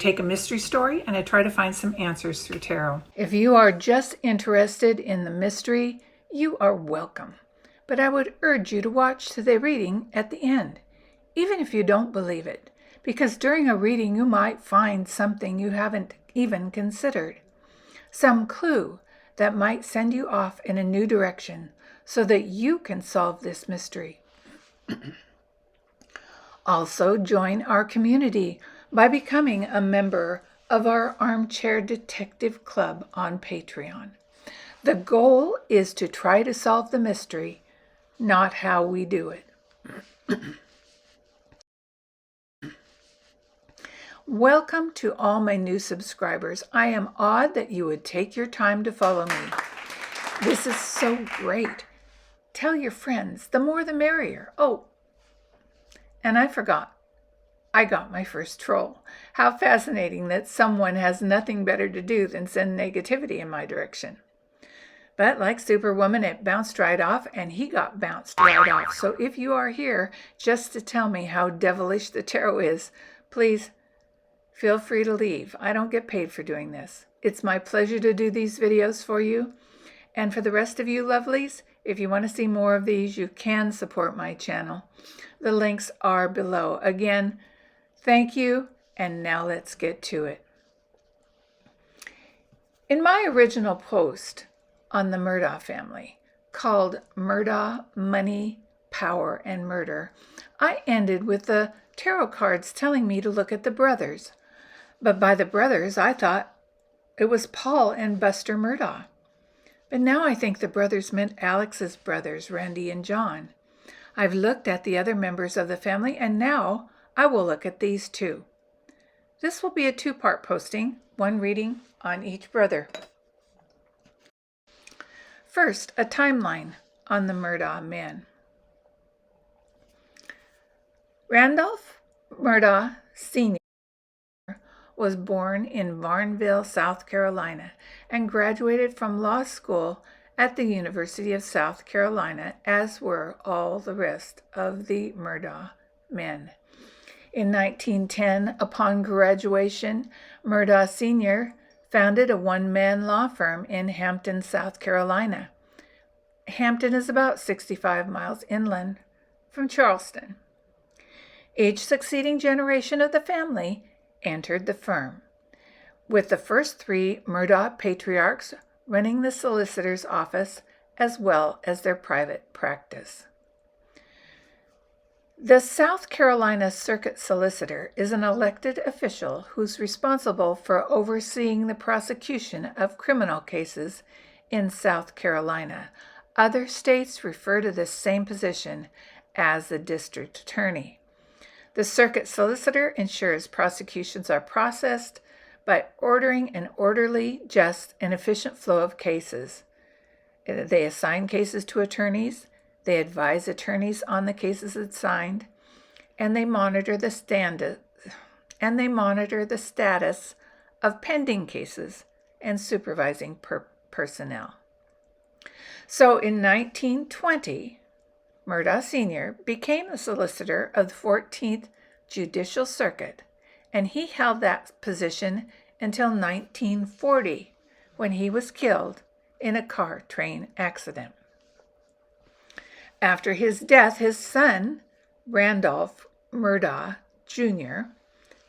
take a mystery story and I try to find some answers through tarot. If you are just interested in the mystery, you are welcome. But I would urge you to watch to the reading at the end, even if you don't believe it, because during a reading you might find something you haven't even considered, some clue that might send you off in a new direction so that you can solve this mystery. Also, join our community by becoming a member of our Armchair Detective Club on Patreon. The goal is to try to solve the mystery, not how we do it. Welcome to all my new subscribers. I am awed that you would take your time to follow me. This is so great. Tell your friends, the more the merrier. Oh, and I forgot. I got my first troll. How fascinating that someone has nothing better to do than send negativity in my direction. But like Superwoman, it bounced right off, and he got bounced right off. So if you are here just to tell me how devilish the tarot is, please feel free to leave. I don't get paid for doing this. It's my pleasure to do these videos for you. And for the rest of you lovelies, if you want to see more of these, you can support my channel. The links are below. Again, thank you, and now let's get to it. In my original post on the Murdaugh family, called Murdaugh, Money, Power, and Murder, I ended with the tarot cards telling me to look at the brothers. But by the brothers, I thought it was Paul and Buster Murdaugh. But now I think the brothers meant Alex's brothers, Randy and John. I've looked at the other members of the family, and now I will look at these two. This will be a two-part posting, one reading on each brother. First, a timeline on the Murdaugh men. Randolph Murdaugh Sr. was born in Barnville, South Carolina, and graduated from law school at the University of South Carolina, as were all the rest of the Murdaugh men. In 1910, upon graduation, Murdaugh Sr. founded a one-man law firm in Hampton, South Carolina. Hampton is about 65 miles inland from Charleston. Each succeeding generation of the family entered the firm, with the first three Murdaugh patriarchs running the solicitor's office as well as their private practice. The South Carolina Circuit Solicitor is an elected official who's responsible for overseeing the prosecution of criminal cases in South Carolina. Other states refer to this same position as the district attorney. The circuit solicitor ensures prosecutions are processed by ordering an orderly, just, and efficient flow of cases. They assign cases to attorneys, they advise attorneys on the cases assigned, and they monitor the status of pending cases and supervising personnel. So in 1920, Murdaugh Sr. became the solicitor of the 14th Judicial Circuit, and he held that position until 1940, when he was killed in a car train accident. After his death, his son, Randolph Murdaugh Jr.,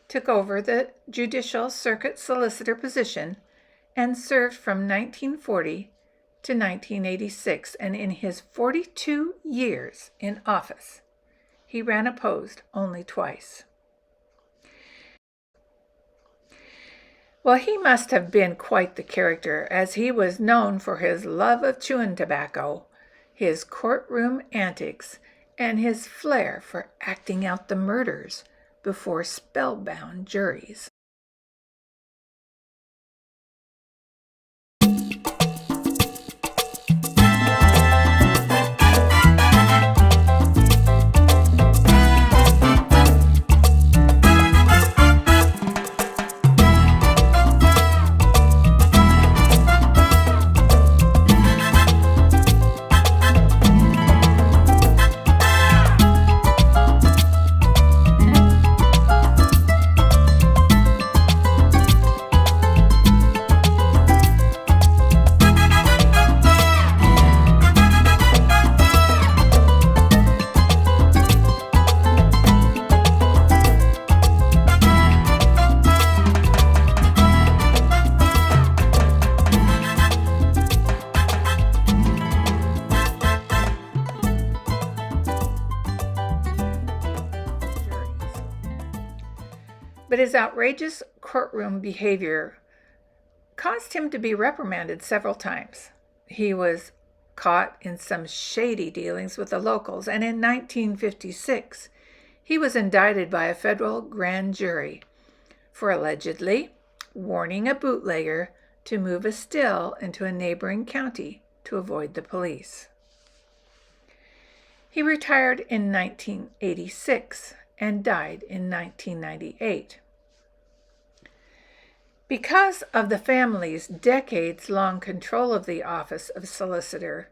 took over the Judicial Circuit Solicitor position and served from 1940 to 1986, and in his 42 years in office, he ran opposed only twice. Well, he must have been quite the character, as he was known for his love of chewing tobacco, his courtroom antics, and his flair for acting out the murders before spellbound juries. But his outrageous courtroom behavior caused him to be reprimanded several times. He was caught in some shady dealings with the locals, and in 1956, he was indicted by a federal grand jury for allegedly warning a bootlegger to move a still into a neighboring county to avoid the police. He retired in 1986 and died in 1998. Because of the family's decades-long control of the office of solicitor,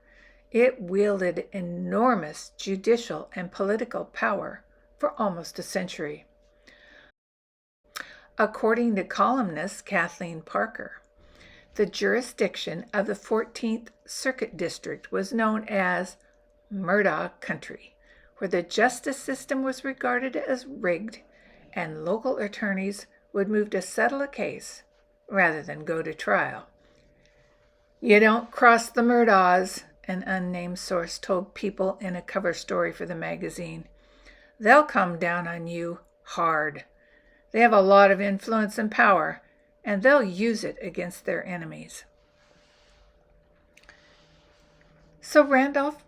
it wielded enormous judicial and political power for almost a century. According to columnist Kathleen Parker, the jurisdiction of the 14th Circuit District was known as Murdaugh Country, where the justice system was regarded as rigged and local attorneys would move to settle a case rather than go to trial. "You don't cross the Murdaughs," an unnamed source told People in a cover story for the magazine. "They'll come down on you hard. They have a lot of influence and power, and they'll use it against their enemies." So Randolph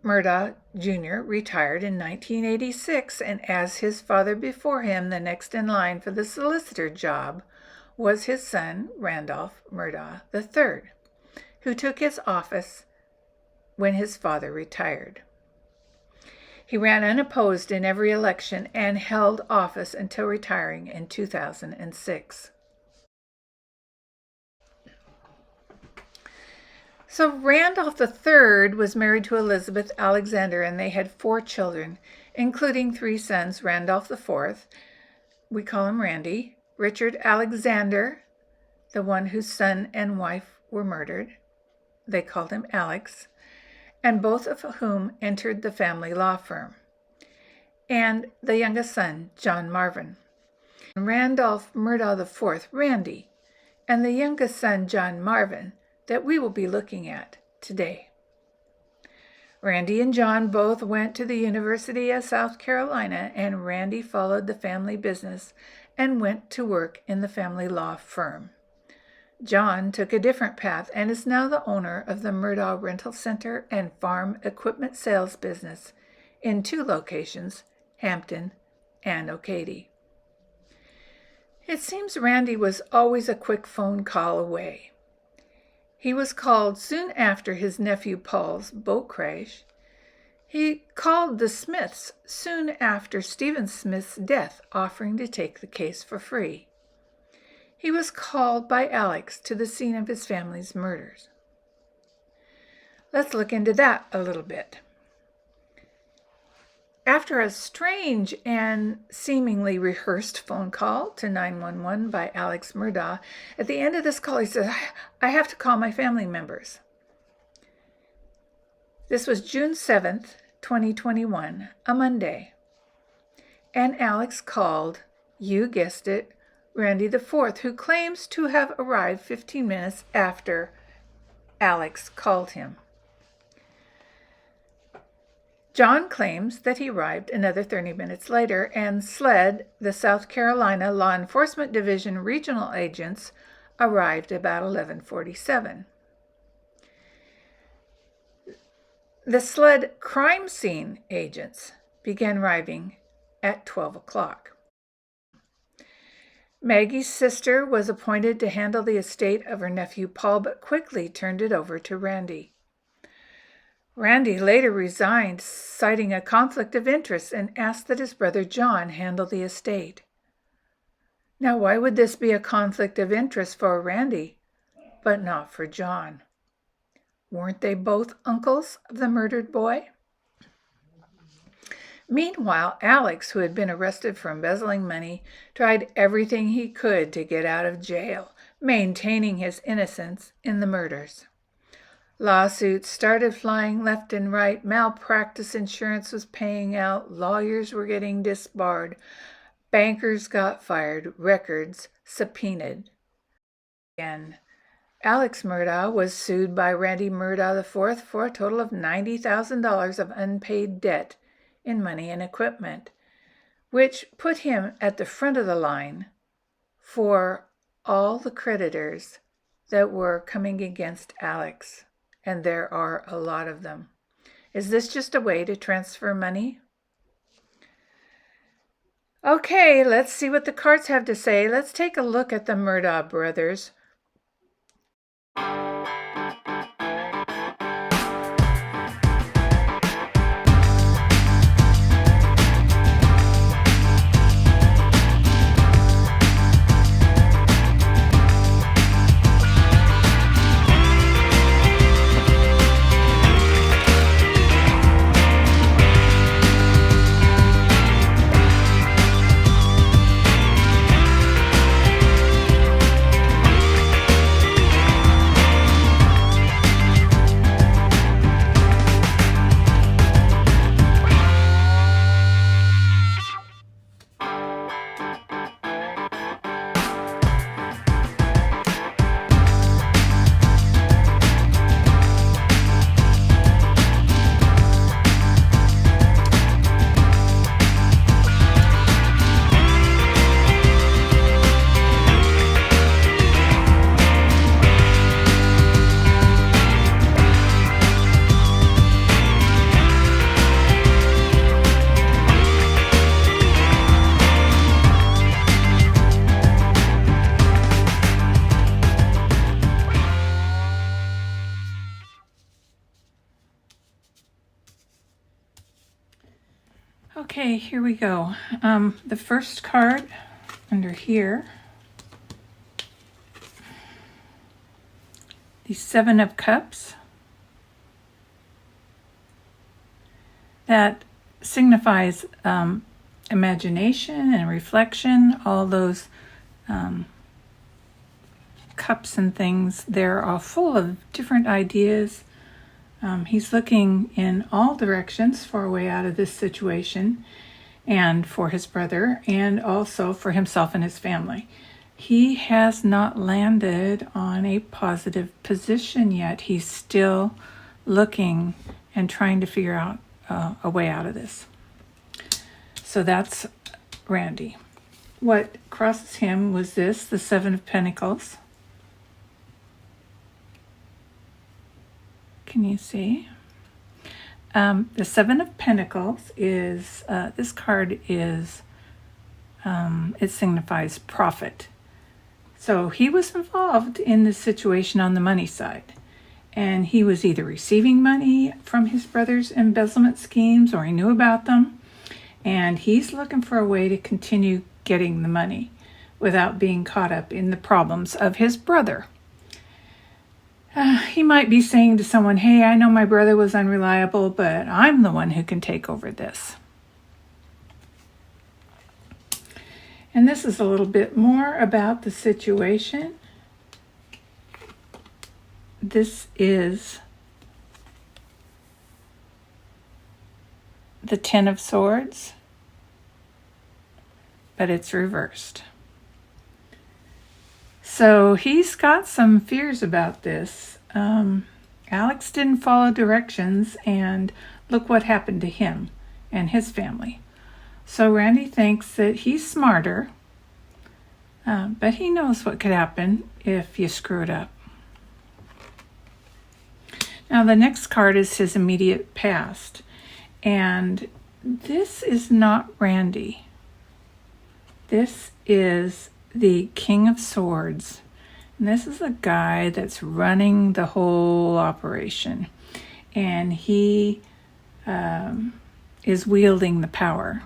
Murdaugh Jr. retired in 1986, and as his father before him, the next in line for the solicitor job was his son, Randolph Murdaugh III, who took his office when his father retired. He ran unopposed in every election and held office until retiring in 2006. So Randolph III was married to Elizabeth Alexander, and they had 4 children, including 3 sons: Randolph IV, we call him Randy; Richard Alexander, the one whose son and wife were murdered, they called him Alex, and both of whom entered the family law firm; and the youngest son, John Marvin. Randolph Murdaugh IV, Randy, and the youngest son, John Marvin, that we will be looking at today. Randy and John both went to the University of South Carolina, and Randy followed the family business and went to work in the family law firm. John took a different path and is now the owner of the Murdaugh Rental Center and farm equipment sales business in 2 locations, Hampton and Ocady. It seems Randy was always a quick phone call away. He was called soon after his nephew Paul's boat crash. He called the Smiths soon after Stephen Smith's death, offering to take the case for free. He was called by Alex to the scene of his family's murders. Let's look into that a little bit. After a strange and seemingly rehearsed phone call to 911 by Alex Murdaugh, at the end of this call he said, "I have to call my family members." This was June 7th, 2021, a Monday. And Alex called, you guessed it, Randy IV, who claims to have arrived 15 minutes after Alex called him. John claims that he arrived another 30 minutes later, and SLED, the South Carolina Law Enforcement Division regional agents, arrived about 11:47. The SLED crime scene agents began arriving at 12 o'clock. Maggie's sister was appointed to handle the estate of her nephew Paul, but quickly turned it over to Randy. Randy later resigned, citing a conflict of interest, and asked that his brother John handle the estate. Now, why would this be a conflict of interest for Randy, but not for John? Weren't they both uncles of the murdered boy? Meanwhile, Alex, who had been arrested for embezzling money, tried everything he could to get out of jail, maintaining his innocence in the murders. Lawsuits started flying left and right. Malpractice insurance was paying out. Lawyers were getting disbarred. Bankers got fired. Records subpoenaed. Again, Alex Murdaugh was sued by Randy Murdaugh IV for a total of $90,000 of unpaid debt in money and equipment, which put him at the front of the line for all the creditors that were coming against Alex, and there are a lot of them. Is this just a way to transfer money? Okay, let's see what the cards have to say. Let's take a look at the Murdaugh brothers. Okay, here we go. The first card under here, the Seven of Cups. That signifies imagination and reflection. All those cups and things, they're all full of different ideas. He's looking in all directions for a way out of this situation, and for his brother, and also for himself and his family. He has not landed on a positive position yet. He's still looking and trying to figure out a way out of this. So that's Randy. What crosses him was this, the Seven of Pentacles. Can you see? The Seven of Pentacles is, this card is, it signifies profit. So he was involved in this situation on the money side. And he was either receiving money from his brother's embezzlement schemes, or he knew about them. And he's looking for a way to continue getting the money without being caught up in the problems of his brother. He might be saying to someone, hey, I know my brother was unreliable, but I'm the one who can take over this. And this is a little bit more about the situation. This is the Ten of Swords, but it's reversed. So he's got some fears about this. Alex didn't follow directions, and look what happened to him and his family. So Randy thinks that he's smarter, but he knows what could happen if you screw it up. Now the next card is his immediate past, and this is not Randy. This is the King of Swords. And this is a guy that's running the whole operation. And he is wielding the power.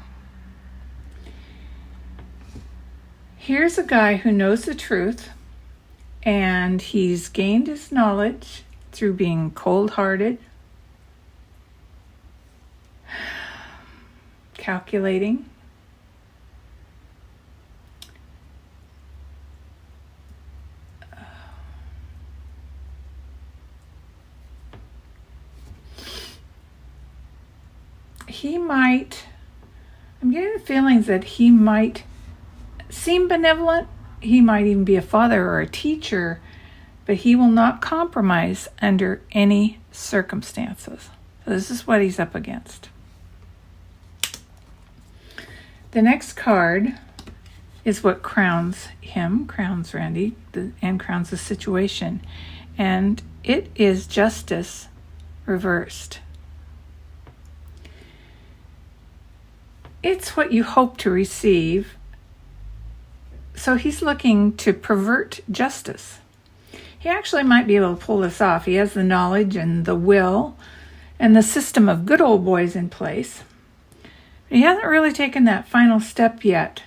Here's a guy who knows the truth, and he's gained his knowledge through being cold-hearted, calculating, I'm getting the feelings that he might seem benevolent. He might even be a father or a teacher, but he will not compromise under any circumstances. So this is what he's up against. The next card is what crowns him, crowns Randy, and crowns the situation. And it is justice reversed. It's what you hope to receive. So he's looking to pervert justice. He actually might be able to pull this off. He has the knowledge and the will and the system of good old boys in place. He hasn't really taken that final step yet.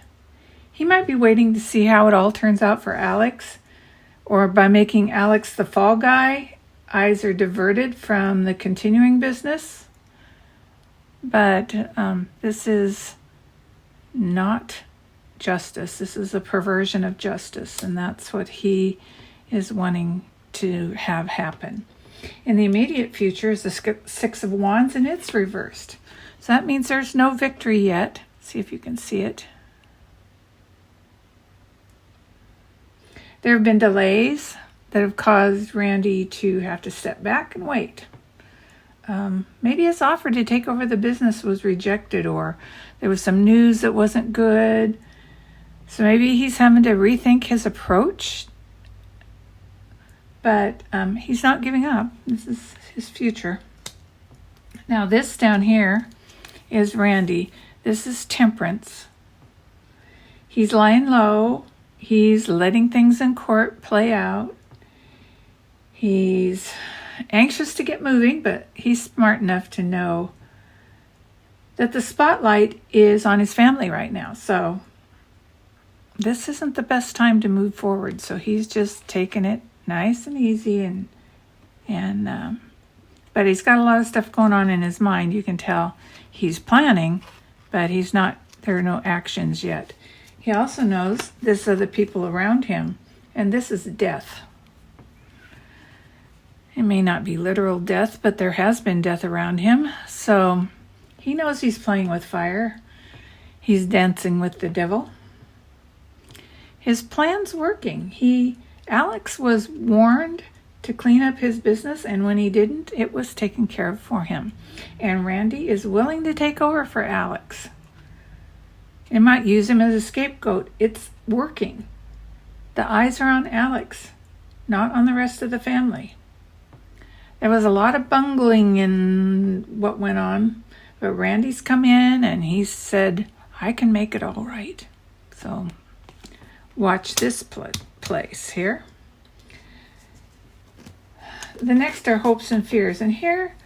He might be waiting to see how it all turns out for Alex, or by making Alex the fall guy, eyes are diverted from the continuing business. But this is not justice. This is a perversion of justice, and that's what he is wanting to have happen. In the immediate future is the Six of Wands, and it's reversed. So that means there's no victory yet. See if you can see it. There have been delays that have caused Randy to have to step back and wait. Maybe his offer to take over the business was rejected, or there was some news that wasn't good. So maybe he's having to rethink his approach. But he's not giving up. This is his future. Now this down here is Randy. This is Temperance. He's lying low. He's letting things in court play out. He's anxious to get moving, but he's smart enough to know that the spotlight is on his family right now. So this isn't the best time to move forward. So he's just taking it nice and easy, but he's got a lot of stuff going on in his mind. You can tell he's planning, but he's not. There are no actions yet. He also knows this are the people around him, and this is death. It may not be literal death, but there has been death around him. So he knows he's playing with fire. He's dancing with the devil. His plan's working. Alex was warned to clean up his business, and when he didn't, it was taken care of for him. And Randy is willing to take over for Alex. It might use him as a scapegoat. It's working. The eyes are on Alex, not on the rest of the family. There was a lot of bungling in what went on, but Randy's come in and he said, I can make it all right. So watch this place here. The next are hopes and fears. And here,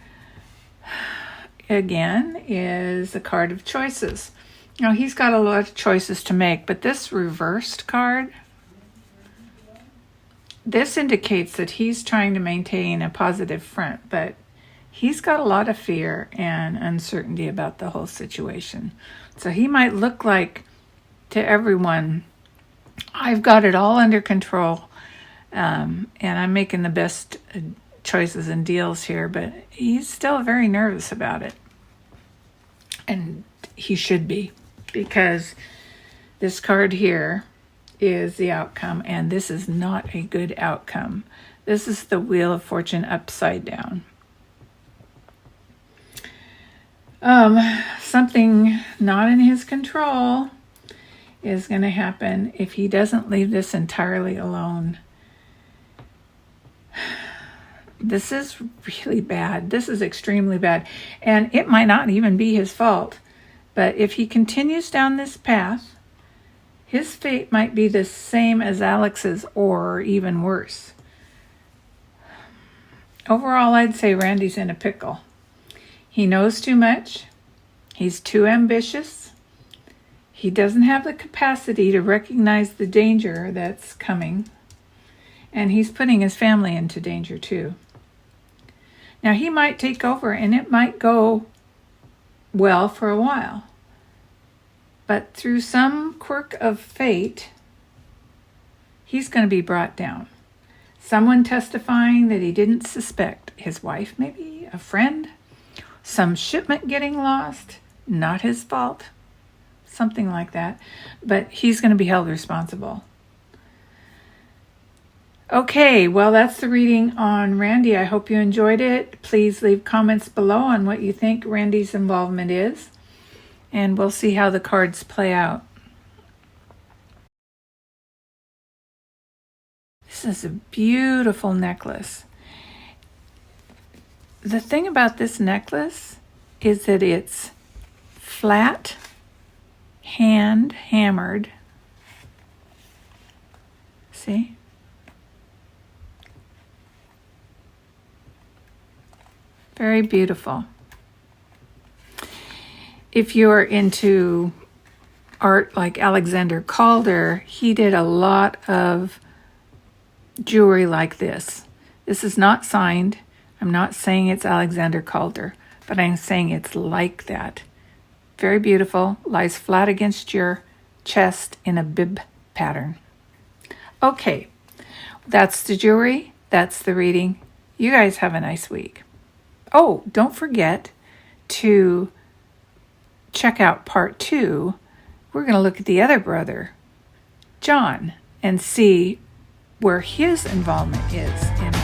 again, is the card of choices. Now, he's got a lot of choices to make, but this reversed card, this indicates that he's trying to maintain a positive front, but he's got a lot of fear and uncertainty about the whole situation. So he might look like to everyone, I've got it all under control, and I'm making the best choices and deals here, but he's still very nervous about it. And he should be, because this card here is the outcome, and this is not a good outcome. This is the Wheel of Fortune upside down. Something not in his control is going to happen if he doesn't leave this entirely alone. This is really bad. This is extremely bad. And it might not even be his fault. But if he continues down this path, his fate might be the same as Alex's, or even worse. Overall, I'd say Randy's in a pickle. He knows too much. He's too ambitious. He doesn't have the capacity to recognize the danger that's coming. And he's putting his family into danger too. Now, he might take over and it might go well for a while. But through some quirk of fate, he's going to be brought down. Someone testifying that he didn't suspect. His wife, maybe, a friend. Some shipment getting lost. Not his fault. Something like that. But he's going to be held responsible. Okay, well, that's the reading on Randy. I hope you enjoyed it. Please leave comments below on what you think Randy's involvement is. And we'll see how the cards play out. This is a beautiful necklace. The thing about this necklace is that it's flat, hand hammered. See? Very beautiful. If you're into art like Alexander Calder, he did a lot of jewelry like this. This is not signed. I'm not saying it's Alexander Calder, but I'm saying it's like that. Very beautiful, lies flat against your chest in a bib pattern. Okay, that's the jewelry. That's the reading. You guys have a nice week. Oh, don't forget to check out part 2. We're going to look at the other brother, John, and see where his involvement is in